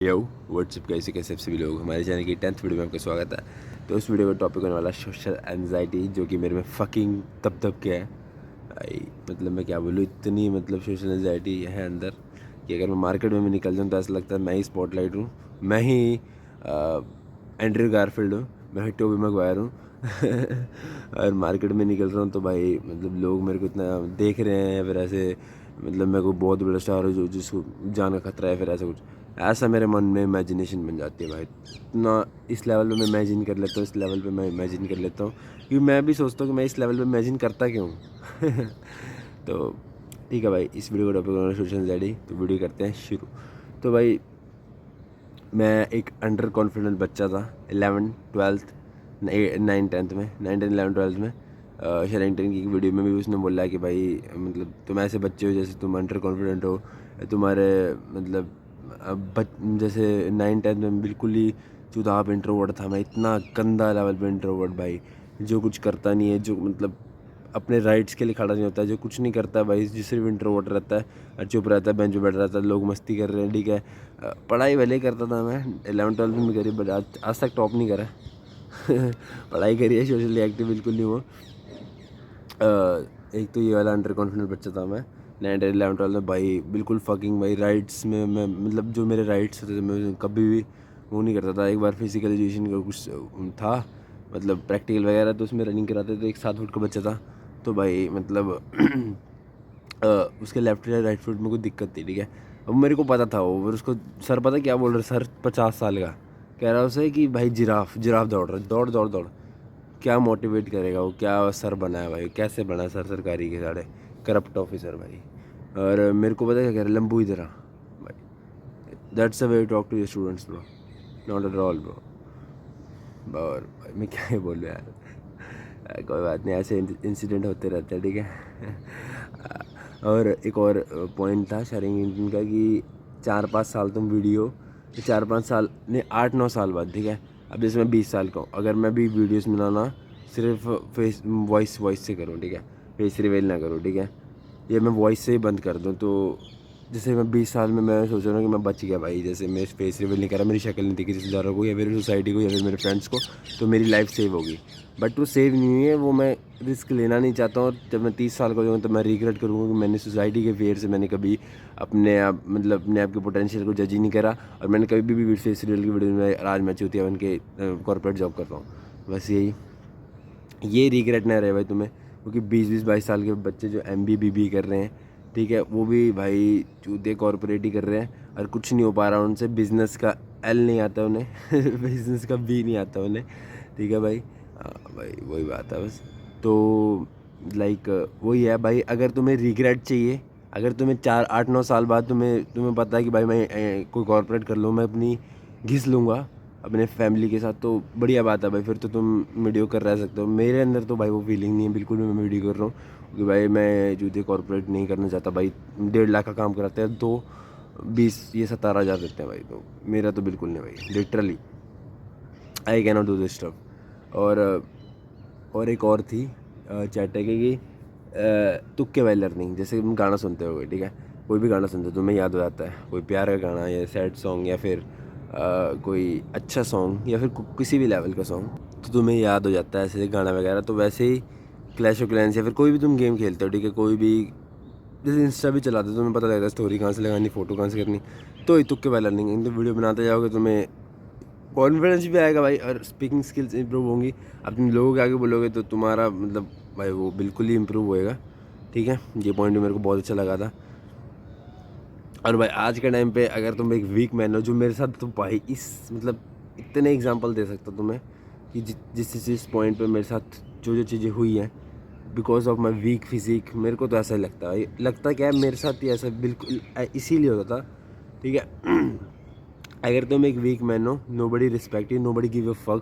यो WhatsApp कैसे सभी लोग हमारे चैनल की 10th वीडियो में आपका स्वागत है। तो इस वीडियो का टॉपिक होने वाला सोशल एंजाइटी, जो कि मेरे में फकिंग तब के है भाई। मतलब मैं क्या बोलूँ, इतनी मतलब सोशल एंजाइटी है अंदर कि अगर मैं मार्केट में भी निकल जाऊँ तो ऐसा लगता है मैं ही स्पॉटलाइट हूँ, मैं ही एंड्रयू गारफील्ड हूँ, मैं ही टोबी मैगवायर हूँ। और मार्केट में निकल रहा हूँ तो भाई मतलब लोग मेरे को इतना देख रहे हैं या फिर ऐसे मतलब मैं कोई बहुत बड़ा स्टार हूँ जो जिसको जान का खतरा है, फिर ऐसा कुछ ऐसा मेरे मन में इमेजिनेशन बन जाती है भाई। इतना इस लेवल पे मैं इमेजिन कर लेता हूँ, इस लेवल पे मैं इमेजिन कर लेता हूँ क्योंकि मैं भी सोचता हूँ कि मैं इस लेवल पे इमेजिन करता क्यों हूँ। तो ठीक है भाई, इस वीडियो का टॉपिक होना सोशल एंजाइटी, तो वीडियो करते हैं शुरू। तो भाई मैं एक अंडर कॉन्फिडेंट बच्चा था 11th 12th 9th 10th में, 9th 11th 12th में। शेरिंगटन की वीडियो में भी उसने बोला कि भाई मतलब तुम ऐसे बच्चे हो जैसे तुम अंडर कॉन्फिडेंट हो, तुम्हारे मतलब जैसे 9th 10th में बिल्कुल ही चुदाप इंट्रोवर्ट था मैं, इतना गंदा लेवल पे इंट्रोवर्ट भाई, जो कुछ करता नहीं है, जो मतलब अपने राइट्स के लिए खड़ा नहीं होता है, जो कुछ नहीं करता भाई, जो सिर्फ इंट्रोवर्ट रहता है और चुप रहता है, बेंच पे बैठ रहता है, लोग मस्ती कर रहे हैं, ठीक है। पढ़ाई भले ही करता था मैं, 11th 12th में भी करी, बट आज तक टॉप नहीं करा। पढ़ाई करी है, सोशली एक्टिव बिल्कुल नहीं हुआ। एक तो ये वाला अंडर कॉन्फिडेंट बच्चा था मैं 9th 11th 12th में भाई, बिल्कुल फकिंग भाई। राइट्स में मैं मतलब जो मेरे राइट्स होते थे मैं कभी भी वो नहीं करता था। एक बार फिजिकल एजुकेशन का कुछ था, मतलब प्रैक्टिकल वगैरह, तो उसमें रनिंग कराते थे, एक 7 फुट का बच्चा था, तो भाई मतलब उसके लेफ्ट या राइट फुट में कोई दिक्कत थी, ठीक है। अब मेरे को पता था वो, फिर उसको सर पता क्या बोल रहा, सर 50 साल का कह रहा उसे कि भाई जिराफ जिराफ दौड़ रहा है, दौड़ दौड़ दौड़। क्या मोटिवेट करेगा वो, क्या सर बना है भाई, कैसे बना है सर सरकारी के साढ़े करप्ट ऑफिसर भाई। और मेरे को पता है क्या कह रहा, लंबू इधर आ भाई, that's a way talk to your students bro, not at all bro. और भाई मैं क्या ही बोलूँ यार, कोई बात नहीं, ऐसे इंसिडेंट होते रहते हैं, ठीक है। और एक और पॉइंट था शेरिंगटन का कि 4-5 साल तुम वीडियो, 4-5 साल नहीं 8-9 साल बाद, ठीक है। अब जैसे मैं 20 साल का हूँ, अगर मैं भी वीडियोस बनाना सिर्फ फेस वॉइस से करूँ, ठीक है, फेस रिवील ना करूँ, ठीक है, ये मैं वॉइस से ही बंद कर दूँ, तो जैसे मैं 20 साल में मैं सोच रहा हूँ कि मैं बच गया भाई, जैसे मैं फेस रिवील नहीं करा, मेरी शक्ल नहीं दिखी रिश्तेदारों को या फिर सोसाइटी को या फिर मेरे फ्रेंड्स को, तो मेरी लाइफ सेव होगी। बट वो सेव नहीं हुई है, वो मैं रिस्क लेना नहीं चाहता हूँ। और जब मैं 30 साल का हो जाऊँ तो मैं रिग्रेट करूँगा कि मैंने सोसाइटी के फेयर से मैंने कभी अपने आप मतलब अपने आप के पोटेंशियल को जज ही नहीं करा, और मैंने कभी भी फेस रियल की वीडियो में आज मैं चूतिया बन के कॉर्पोरेट जॉब कर रहा हूँ। बस यही, ये रिग्रेट ना रहे भाई तुम्हें, क्योंकि 20-22 साल के बच्चे जो MBA BBA कर रहे हैं, ठीक है, वो भी भाई चूते कॉर्पोरेट ही कर रहे हैं और कुछ नहीं हो पा रहा उनसे। बिज़नेस का L नहीं आता उन्हें, बिज़नेस का B नहीं आता उन्हें, ठीक है भाई। भाई वही बात है बस। तो लाइक वही है भाई, अगर तुम्हें रिग्रेट चाहिए, अगर तुम्हें 4-8-9 साल बाद तुम्हें पता है कि भाई मैं कोई कॉर्पोरेट कर लूँ, मैं अपनी घिस लूँगा अपने फैमिली के साथ, तो बढ़िया बात है भाई, फिर तो तुम वीडियो कर रह सकते हो। मेरे अंदर तो भाई वो फीलिंग नहीं है बिल्कुल भी, मैं वीडियो कर रहा हूँ क्योंकि भाई मैं जूते कॉर्पोरेट नहीं करना चाहता भाई। 1.5 लाख का काम कराते हैं तो 20 ये 17 हज़ार देते हैं भाई, तो मेरा तो बिल्कुल नहीं भाई, literally I can not do this stuff. और एक और थी चैट है कि तुक्के वाली लर्निंग, जैसे तुम गाना सुनते हो, ठीक है, कोई भी गाना सुनते हो तुम्हें याद हो जाता है, कोई प्यार का गाना या सैड सॉन्ग या फिर कोई अच्छा सॉन्ग या फिर किसी भी लेवल का सॉन्ग, तो तुम्हें याद हो जाता है ऐसे गाना वगैरह। तो वैसे ही क्लैश ऑफ क्लैंस या फिर कोई भी तुम गेम खेलते हो, ठीक है, कोई भी जैसे इंस्टा भी चलाते हो, तुम्हें पता लगता है स्टोरी कहाँ से लगानी, फ़ोटो कहाँ से करनी, तो ये तुक्के वाली लर्निंग, तो वीडियो बनाते जाओगे तुम्हें कॉन्फिडेंस भी आएगा भाई और स्पीकिंग स्किल्स इंप्रूव होंगी। अब तुम लोगों के आगे बोलोगे तो तुम्हारा मतलब भाई वो बिल्कुल ही इंप्रूव होएगा, ठीक है। ये पॉइंट भी मेरे को बहुत अच्छा लगा था। और भाई आज के टाइम पे अगर तुम एक वीक मैन हो, जो मेरे साथ, तो भाई इस मतलब इतने एग्जांपल दे सकता तुम्हें कि जिस पॉइंट पे मेरे साथ जो जो चीज़ें हुई हैं because of my weak physique, मेरे को तो ऐसा ही लगता है। लगता क्या है, मेरे साथ ही ऐसा बिल्कुल इसीलिए होता था, ठीक है। अगर तुम एक वीक मैन हो, nobody respect you, nobody give a fuck,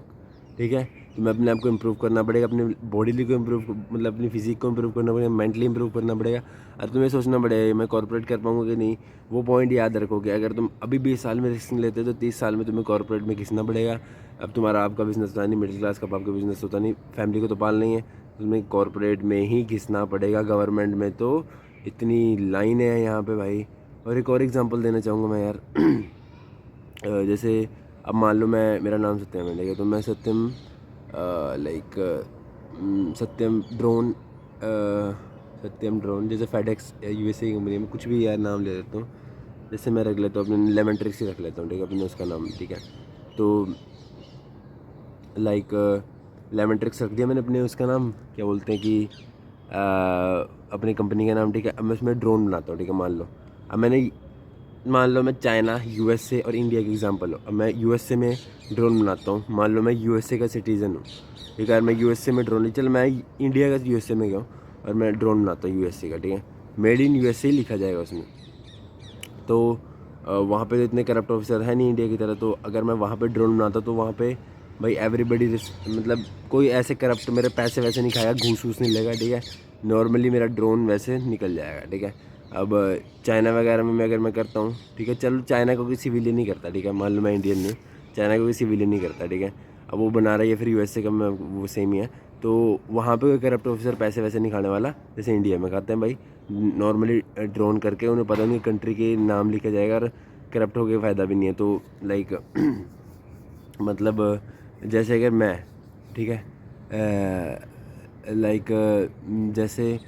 ठीक है। तुम्हें अपने आप को इम्प्रूव करना पड़ेगा, अपने बॉडी को इम्प्रूव मतलब अपनी फिजिक को इम्प्रूव करना पड़ेगा, मेंटली इम्प्रूव करना पड़ेगा, और तुम्हें सोचना पड़ेगा मैं कॉर्पोरेट कर पाऊंगा कि नहीं। वो पॉइंट याद रखोगे, अगर तुम अभी 20 साल में रिस्क लेते हो तो 30 साल में तुम्हें कॉर्पोरेट में घिसना पड़ेगा। अब तुम्हारा आपका बिजनेस होता नहीं, मिडिल क्लास का आपका बिजनेस होता नहीं, फैमिली को तो पालना ही है, तुम्हें कॉर्पोरेट में ही घिसना पड़ेगा। गवर्नमेंट में तो इतनी लाइनें हैं यहाँ पे भाई। और एक और एग्जांपल देना चाहूँगा मैं यार। जैसे अब मान लो मेरा नाम सत्यम है, ठीक है, तो मैं सत्यम लाइक सत्यम ड्रोन, सत्यम ड्रोन, जैसे फेडेक्स यूएसए की कंपनी में कुछ भी यार नाम ले लेता हूँ। जैसे मैं रख लेता हूँ अपने लेमन ट्रिक्स ही रख लेता हूँ, ठीक है, अपने उसका नाम, ठीक है। तो लाइक लेमन ट्रिक्स रख दिया मैंने अपने उसका नाम, क्या बोलते हैं कि अपनी कंपनी का नाम, ठीक है। अब मैं उसमें ड्रोन बनाता हूँ, ठीक है, मान लो मैं चाइना, यूएसए और इंडिया की एग्जांपल हो। अब मैं यूएसए में ड्रोन बनाता हूँ, मान लो मैं यूएसए का सिटीज़न हूँ, ठीक है। मैं यूएसए में ड्रोन, चल मैं इंडिया का यूएसए में गया हूँ और मैं ड्रोन बनाता हूँ यूएसए का, ठीक है। मेड इन यूएसए ही लिखा जाएगा उसमें। तो वहाँ पे तो इतने करप्ट ऑफिसर है नहीं इंडिया की तरह, तो अगर मैं वहाँ पे ड्रोन बनाता तो वहाँ पे भाई एवरीबडी मतलब कोई ऐसे करप्ट मेरे पैसे वैसे नहीं खाएगा, घूस वूस नहीं लेगा, ठीक है। नॉर्मली मेरा ड्रोन वैसे निकल जाएगा, ठीक है। अब चाइना वगैरह में अगर मैं करता हूँ, ठीक है, चलो चाइना को कोई सिविलियन नहीं करता, ठीक है, मान लो मैं इंडियन नहीं, चाइना को कोई सिविलियन नहीं करता, ठीक है। अब वो बना रहा है या फिर यूएसए का, मैं वो सेम ही है। तो वहाँ पे कोई करप्ट ऑफिसर पैसे वैसे नहीं खाने वाला जैसे इंडिया में खाते हैं भाई। नॉर्मली ड्रोन करके उन्हें पता नहीं कंट्री के नाम लिखा जाएगा और करप्ट हो गया फ़ायदा भी नहीं है। तो लाइक मतलब जैसे अगर मैं, ठीक है, लाइक जैसे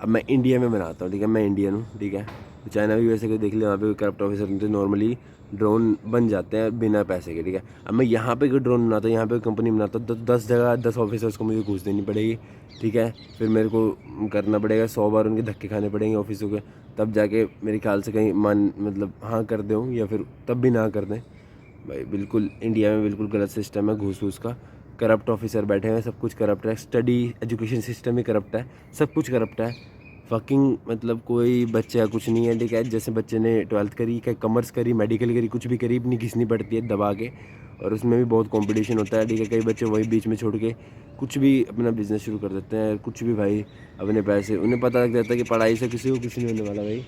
अब मैं इंडिया में बनाता हूँ, ठीक है, मैं इंडियन हूँ, ठीक है। तो चाइना भी वैसे कोई देख लिया, वहाँ पे करप्ट ऑफिसर नहीं थे, नॉर्मली ड्रोन बन जाते हैं बिना पैसे के, ठीक है। अब मैं यहाँ पे कोई ड्रोन बनाता हूँ, यहाँ पे कंपनी बनाता हूँ, तो 10 जगह 10 ऑफिसर्स को मुझे घूस देनी पड़ेगी, ठीक है। फिर मेरे को करना पड़ेगा 100 बार उनके धक्के खाने पड़ेंगे ऑफिसों के, तब जाके मेरे ख्याल से कहीं मतलब हाँ कर दें, या फिर तब भी ना कर दें। भाई बिल्कुल इंडिया में बिल्कुल गलत सिस्टम है घूस वूस का, करप्ट ऑफिसर बैठे हैं, सब कुछ करप्ट है, स्टडी एजुकेशन सिस्टम भी करप्ट है, सब कुछ करप्ट है। फकिंग मतलब कोई बच्चा कुछ नहीं है, ठीक है। जैसे बच्चे ने 12th करी, क्या कॉमर्स करी, मेडिकल करी, कुछ भी करी, अपनी घिसनी पड़ती है दबा के, और उसमें भी बहुत कंपटीशन होता है, ठीक है। कई बच्चे वही बीच में छोड़ के कुछ भी अपना बिजनेस शुरू कर देते हैं, कुछ भी भाई, अपने पैसे, उन्हें पता लग जाता है कि पढ़ाई से किसी को कुछ नहीं होने वाला भाई।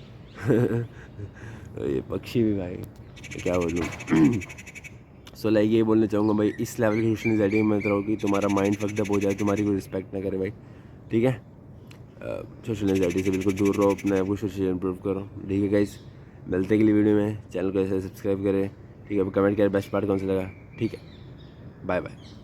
ये पक्षी भी भाई, क्या बोलूँ। सो लाइक ये बोलना चाहूँगा भाई, इस लेवल की सोशल एंजाइटी में मत रहो कि तुम्हारा माइंड फक्ड अप हो जाए, तुम्हारी कोई रिस्पेक्ट ना करे भाई, ठीक है। सोशल एंजाइटी से बिल्कुल दूर रहो, अपने आप को सोशल इंप्रूव करो, ठीक है गाइस। मिलते के लिए वीडियो में, चैनल को ऐसे सब्सक्राइब करें, ठीक है। कमेंट करें बेस्ट पार्ट कौन सा लगा, ठीक है। Bye bye.